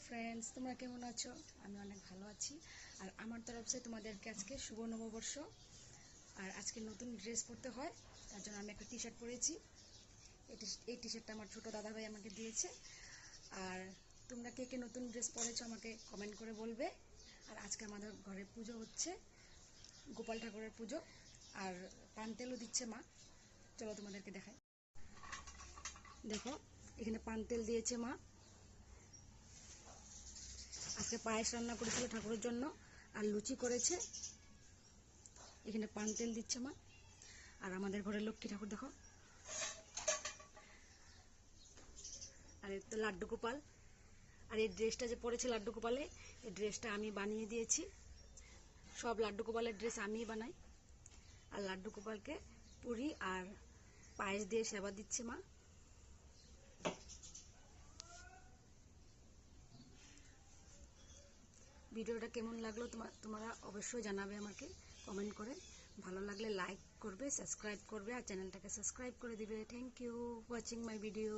Friends, তোমরা কেমন আছো? আমি অনেক ভালো আছি। আর আমার তরফ থেকে তোমাদেরকে আজকে শুভ নববর্ষ। আর আজকে নতুন ড্রেস পরতে হয়, তার জন্য আমি একটা টি শার্ট পরেছি। এই টি শার্টটা আমার ছোটো দাদাভাই আমাকে দিয়েছে। আর তোমরা কে কে নতুন ড্রেস পরেছো আমাকে কমেন্ট করে বলবে। আর আজকে আমাদের ঘরে পুজো হচ্ছে, গোপাল ঠাকুরের পুজো। আর পান তেলও দিচ্ছে মা। চলো তোমাদেরকে দেখাই। দেখো, এখানে পান তেল দিয়েছে মা। আজকে পায়েস রান্না করেছিল ঠাকুরের জন্য, আর লুচি করেছে। এখানে পান তেল দিচ্ছে মা। আর আমাদের ঘরের লক্ষ্মী ঠাকুর দেখো। আর এই তো লাড্ডু গোপাল। আর এই ড্রেসটা যে পরেছে লাড্ডু গোপালে, এই ড্রেসটা আমি বানিয়ে দিয়েছি। সব লাড্ডু গোপালের ড্রেস আমিই বানাই। আর লাড্ডু গোপালকে পুরি আর পায়েস দিয়ে সেবা দিচ্ছে মা। ভিডিওটা কেমন লাগলো তোমরা অবশ্যই জানাবে আমাকে কমেন্ট করে। ভালো লাগলে লাইক করবে, সাবস্ক্রাইব করবে, আর চ্যানেলটাকে সাবস্ক্রাইব করে দিবে। Thank you watching my video.